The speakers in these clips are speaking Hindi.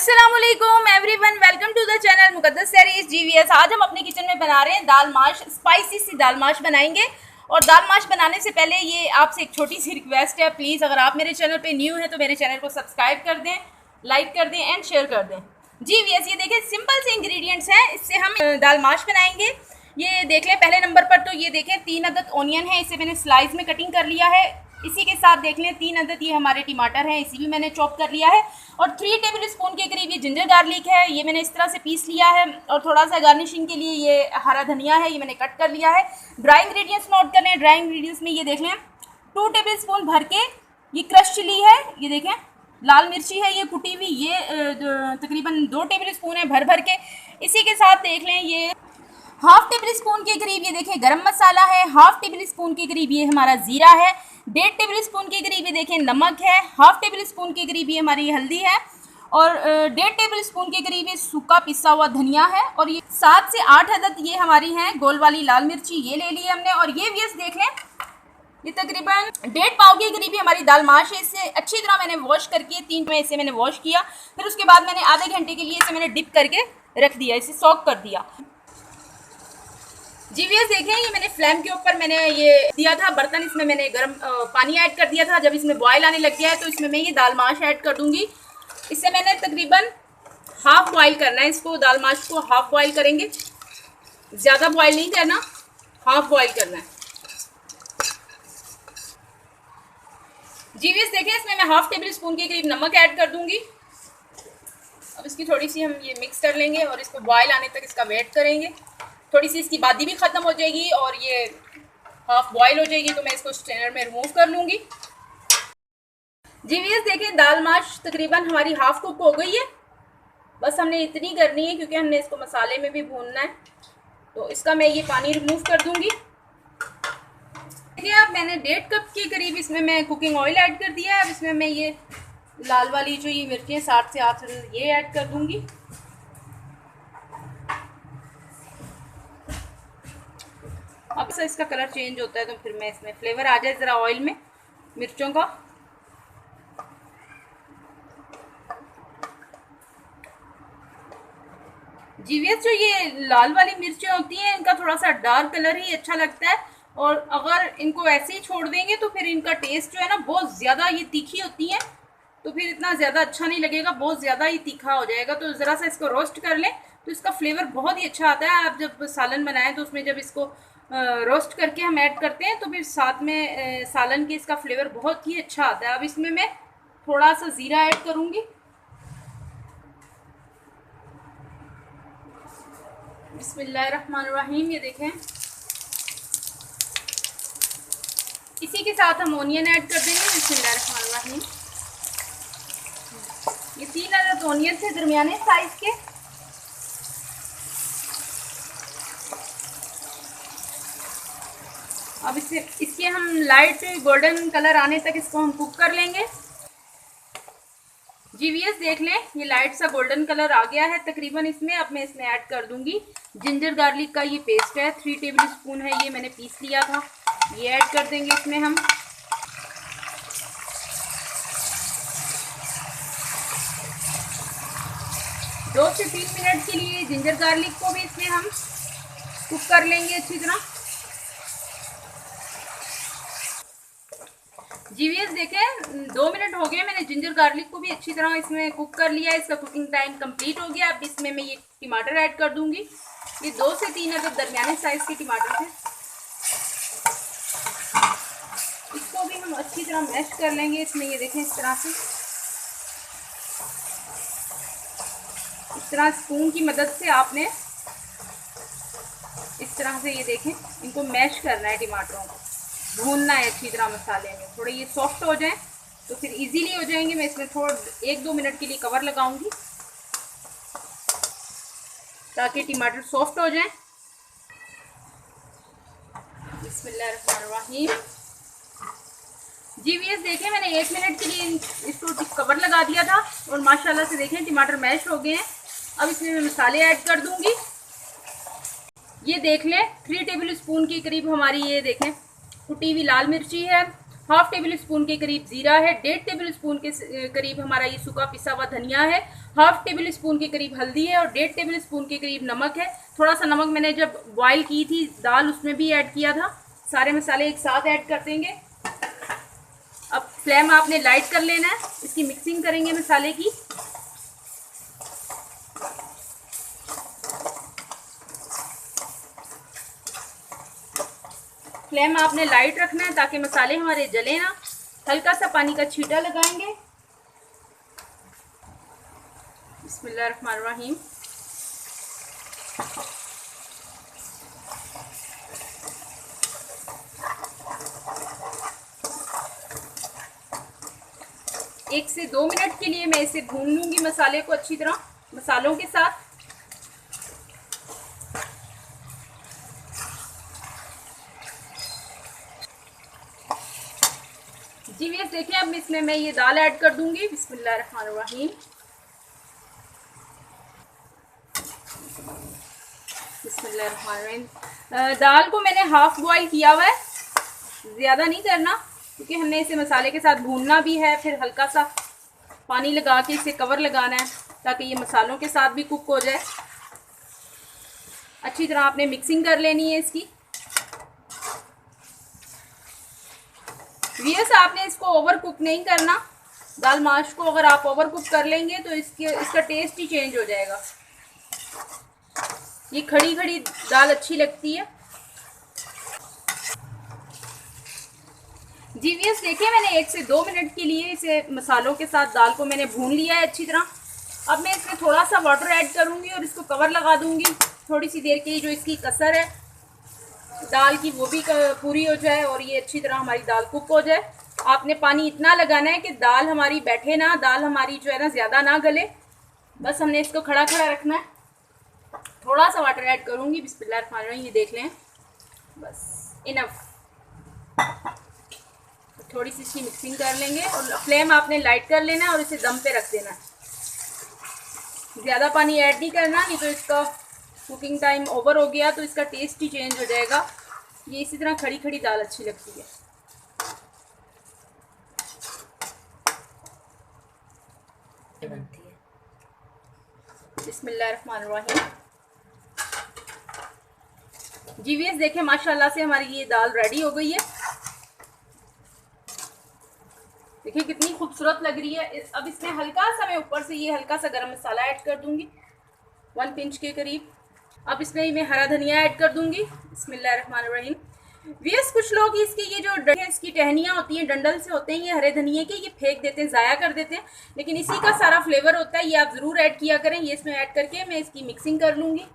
अस्सलामुअलैकुम everyone, welcome to the channel मुकद्दस सीरीज जीवीएस। आज हम अपने किचन में बना रहे हैं दाल माश, स्पाइसी सी दाल माश बनाएंगे। और दाल माश बनाने से पहले ये आपसे एक छोटी सी रिक्वेस्ट है, प्लीज़ अगर आप मेरे चैनल पे न्यू हैं तो मेरे चैनल को सब्सक्राइब कर दें, लाइक कर दें एंड शेयर कर दें। जीवीएस ये देखें, सिंपल से इंग्रेडिएंट्स हैं, इससे हम दाल माश बनाएंगे। ये देख लें, पहले नंबर पर तो ये देखें 3 अदद ऑनियन है, इसे मैंने स्लाइस में कटिंग कर लिया है। इसी के साथ देख लें 3 अदद ये हमारे टमाटर हैं, इसी भी मैंने चॉप कर लिया है। और 3 टेबल स्पून के करीब ये जिंजर गार्लिक है, ये मैंने इस तरह से पीस लिया है। और थोड़ा सा गार्निशिंग के लिए ये हरा धनिया है, ये मैंने कट कर लिया है। ड्राई इंग्रेडिएंट्स नोट कर लें। ड्राई इंग्रेडिएंट्स में ये देख लें 2 टेबल स्पून भर के ये क्रश चिली है, ये देखें लाल मिर्ची है ये कुटी हुई, ये तकरीबन 2 टेबल स्पून है भर भर के। इसी के साथ देख लें ये हाफ टेबल स्पून के करीब ये देखें गरम मसाला है, हाफ टेबल स्पून के करीब ये हमारा ज़ीरा है, 1.5 टेबल स्पून के करीब ये देखें नमक है, हाफ टेबल स्पून के करीब ये हमारी हल्दी है और 1.5 टेबल स्पून के करीब ये सूखा पिसा हुआ धनिया है। और ये 7 से 8 अदद ये हमारी हैं गोल वाली लाल मिर्ची, ये ले ली हमने। और ये भी देख लें ये तकरीबन 1.5 पाव के करीब हमारी दाल माश है। इसे अच्छी तरह मैंने वॉश करके 3 में इसे मैंने वॉश किया, फिर उसके बाद मैंने आधे घंटे के लिए इसे मैंने डिप करके रख दिया, इसे सॉक कर दिया। जीवीएस देखें, ये मैंने फ्लेम के ऊपर मैंने ये दिया था बर्तन, इसमें मैंने गर्म पानी ऐड कर दिया था। जब इसमें बॉयल आने लग गया है तो इसमें मैं ये दाल माश ऐड कर दूंगी। इससे मैंने तकरीबन हाफ बॉयल करना है इसको, दाल माश को हाफ बॉयल करेंगे, ज़्यादा बॉयल नहीं करना, हाफ बॉयल करना है। जीवीएस देखें, इसमें मैं हाफ टेबल स्पून के करीब नमक ऐड कर दूंगी। अब इसकी थोड़ी सी हम ये मिक्स कर लेंगे और इसको बॉयल आने तक इसका वेट करेंगे। थोड़ी सी इसकी बादी भी ख़त्म हो जाएगी और ये हाफ बॉयल हो जाएगी तो मैं इसको स्ट्रेनर में रिमूव कर लूँगी। जीवीएस देखें, दाल माश तकरीबन हमारी हाफ कुक हो गई है। बस हमने इतनी करनी है क्योंकि हमने इसको मसाले में भी भूनना है। तो इसका मैं ये पानी रिमूव कर दूँगी। देखिए अब मैंने 1.5 कप के करीब इसमें मैं कुकिंग ऑयल ऐड कर दिया है। अब इसमें मैं ये लाल वाली जो ये मिर्चें 7 से 8 ये ऐड कर दूँगी। अब से इसका कलर चेंज होता है तो फिर मैं इसमें फ्लेवर आ जाए ज़रा ऑयल में मिर्चों का। जीवीएस जो ये लाल वाली मिर्चें होती हैं इनका थोड़ा सा डार्क कलर ही अच्छा लगता है, और अगर इनको ऐसे ही छोड़ देंगे तो फिर इनका टेस्ट जो है ना बहुत ज़्यादा ये तीखी होती हैं तो फिर इतना ज़्यादा अच्छा नहीं लगेगा, बहुत ज़्यादा ही तीखा हो जाएगा। तो ज़रा सा इसको रोस्ट कर लें तो इसका फ्लेवर बहुत ही अच्छा आता है। आप जब सालन बनाएं तो उसमें जब इसको रोस्ट करके हम ऐड करते हैं तो फिर साथ में सालन के इसका फ्लेवर बहुत ही अच्छा आता है। अब इसमें मैं थोड़ा सा ज़ीरा ऐड करूँगी। बिस्मिल्लाहिर्रहमानिर्रहीम, ये देखें इसी के साथ हम ऑनियन ऐड कर देंगे। बिस्मिल्लाहिर्रहमानिर्रहीम, ये 3 अदद ऑनियन थे दरमियाने साइज के। अब इसके हम लाइट गोल्डन कलर आने तक इसको हम कुक कर लेंगे। जीवीएस देख लें, ये लाइट सा गोल्डन कलर आ गया है तकरीबन इसमें। अब मैं इसमें ऐड कर दूंगी जिंजर गार्लिक का ये पेस्ट है, 3 टेबल स्पून है, ये मैंने पीस लिया था, ये ऐड कर देंगे इसमें हम। दो से 3 मिनट के लिए जिंजर गार्लिक को भी इसमें हम कुक कर लेंगे अच्छी तरह। जीवीएस देखें 2 मिनट हो गए, मैंने जिंजर गार्लिक को भी अच्छी तरह इसमें कुक कर लिया है, इसका कुकिंग टाइम कंप्लीट हो गया। अब इसमें मैं ये टमाटर ऐड कर दूंगी। ये 2 से 3 अदद दरमियाने साइज के टमाटर थे, इसको भी हम अच्छी तरह मैश कर लेंगे इसमें। ये देखें इस तरह स्पून की मदद से आपने इस तरह से ये देखें इनको मैश करना है, टमाटरों को भूनना है अच्छी तरह मसाले में। थोड़े ये सॉफ्ट हो जाएं तो फिर इजीली हो जाएंगे। मैं इसमें थोड़ा 1-2 मिनट के लिए कवर लगाऊंगी ताकि टमाटर सॉफ्ट हो जाएं। बिस्मिल्लाहिर्रहमानिर्रहीम, जीवीएस देखें मैंने 1 मिनट के लिए इसको कवर लगा दिया था और माशाल्लाह से देखें टमाटर मैश हो गए हैं। अब इसमें मैं मसाले ऐड कर दूंगी। ये देख लें 3 टेबल स्पून के करीब हमारी ये देखें कुटी हुई लाल मिर्ची है, हाफ टेबल स्पून के करीब जीरा है, 1.5 टेबल स्पून के करीब हमारा ये सूखा पिसा हुआ धनिया है, हाफ टेबल स्पून के करीब हल्दी है और 1.5 टेबल स्पून के करीब नमक है। थोड़ा सा नमक मैंने जब बॉईल की थी दाल उसमें भी ऐड किया था। सारे मसाले एक साथ ऐड कर देंगे। अब फ्लेम आपने लाइट कर लेना है, इसकी मिक्सिंग करेंगे मसाले की। फ्लेम आपने लाइट रखना है ताकि मसाले हमारे जले ना। हल्का सा पानी का छींटा लगाएंगे। बिस्मिल्लाहिर्रहमानिर्रहीम। एक से 2 मिनट के लिए मैं इसे भून लूंगी मसाले को अच्छी तरह मसालों के साथ। जी व्यूअर्स देखिए, अब इसमें मैं ये दाल ऐड कर दूंगी। बिस्मिल्लाहिर्रहमानिर्रहीम। बिस्मिल्लाहिर्रहमानिर्रहीम। दाल को मैंने हाफ बॉईल किया हुआ है, ज़्यादा नहीं करना क्योंकि हमने इसे मसाले के साथ भूनना भी है। फिर हल्का सा पानी लगा के इसे कवर लगाना है ताकि ये मसालों के साथ भी कुक हो जाए। अच्छी तरह आपने मिक्सिंग कर लेनी है इसकी। व्यूअर्स आपने इसको ओवर कुक नहीं करना। दाल माश को अगर आप ओवर कुक कर लेंगे तो इसका टेस्ट ही चेंज हो जाएगा। ये खड़ी खड़ी दाल अच्छी लगती है। जी व्यूअर्स देखिए, मैंने 1 से 2 मिनट के लिए इसे मसालों के साथ दाल को मैंने भून लिया है अच्छी तरह। अब मैं इसमें थोड़ा सा वाटर ऐड करूँगी और इसको कवर लगा दूँगी थोड़ी सी देर के लिए, जो इसकी कसर है दाल की वो भी पूरी हो जाए और ये अच्छी तरह हमारी दाल कुक हो जाए। आपने पानी इतना लगाना है कि दाल हमारी बैठे ना, दाल हमारी जो है ना ज़्यादा ना गले। बस हमने इसको खड़ा खड़ा रखना है। थोड़ा सा वाटर ऐड करूँगी। बिस्मिल्लाहिर्रहमानिर्रहीम। ये देख लें, बस इनफ। थोड़ी सी इसकी मिक्सिंग कर लेंगे और फ्लेम आपने लाइट कर लेना है और इसे दम पे रख देना है। ज़्यादा पानी ऐड नहीं करना, नहीं तो इसका कुकिंग टाइम ओवर हो गया तो इसका टेस्ट ही चेंज हो जाएगा। ये इसी तरह खड़ी खड़ी दाल अच्छी लगती है। बिस्मिल्लाहिर्रहमानिर्रहीम। जी व्यूअर्स देखें, माशाल्लाह से हमारी ये दाल रेडी हो गई है। देखिए कितनी खूबसूरत लग रही है। अब इसमें हल्का सा मैं ऊपर से ये हल्का सा गरम मसाला ऐड कर दूंगी 1 पिंच के करीब। अब इसमें मैं हरा धनिया ऐड कर दूंगी। बिस्मिल्लाहिर्रहमानिर्रहीम। व्यूअर्स कुछ लोग इसकी ये जो इसकी टहनियाँ होती हैं, डंडल से होते हैं ये हरे धनिया के, ये फेंक देते हैं, ज़ाया कर देते हैं, लेकिन इसी का सारा फ्लेवर होता है। ये आप ज़रूर ऐड किया करें। ये इसमें ऐड करके मैं इसकी मिक्सिंग कर लूँगी।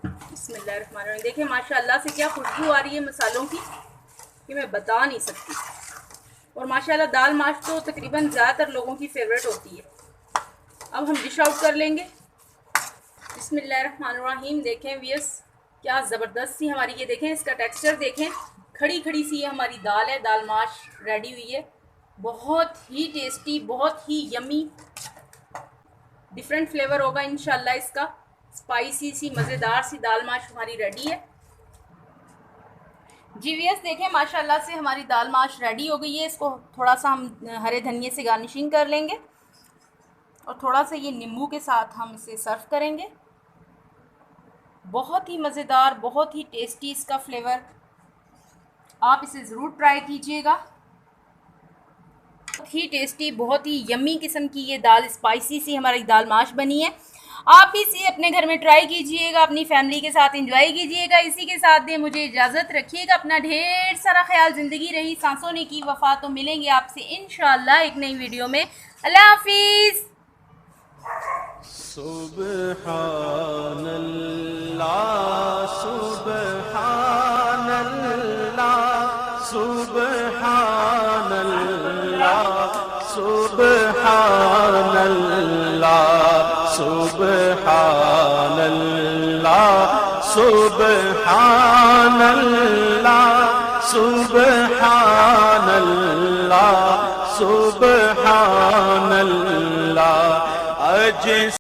बिस्मिल्लाहिर्रहमानिर्रहीम। देखिए माशाल्लाह से क्या खुशबू आ रही है मसालों की कि मैं बता नहीं सकती। और माशाल्लाह दाल माश तो तकरीबन ज़्यादातर लोगों की फेवरेट होती है। अब हम डिश आउट कर लेंगे। बिस्मिल्लाहिर्रहमानिर्रहीम। देखें व्यूअर्स क्या ज़बरदस्त सी हमारी, ये देखें इसका टेक्सचर देखें, खड़ी खड़ी सी ये हमारी दाल है। दाल माश रेडी हुई है। बहुत ही टेस्टी, बहुत ही यमी, डिफरेंट फ्लेवर होगा इंशाल्लाह इसका। स्पाइसी सी मज़ेदार सी दाल माश हमारी रेडी है। जी व्यूअर्स देखें माशाल्लाह से हमारी दाल माश रेडी हो गई है। इसको थोड़ा सा हम हरे धनिए से गार्निशिंग कर लेंगे और थोड़ा सा ये नींबू के साथ हम इसे सर्व करेंगे। बहुत ही मज़ेदार, बहुत ही टेस्टी इसका फ्लेवर। आप इसे ज़रूर ट्राई कीजिएगा। बहुत ही टेस्टी, बहुत ही यम्मी किस्म की ये दाल स्पाइसी सी हमारी दाल माश बनी है। आप भी इसे अपने घर में ट्राई कीजिएगा, अपनी फैमिली के साथ एंजॉय कीजिएगा। इसी के साथ दे मुझे इजाज़त, रखिएगा अपना ढेर सारा ख्याल। ज़िंदगी रही सांसों ने की वफ़ा। तो मिलेंगे आपसे इंशाअल्लाह एक नई वीडियो में। अल्लाह हाफिज़। सुब्हानल्लाह सुब्हानल्लाह सुब्हानल्लाह सुब्हानल्लाह सुब्हानल्लाह सुब्हानल्लाह सुब्हानल्लाह सुब्हानल्लाह। अज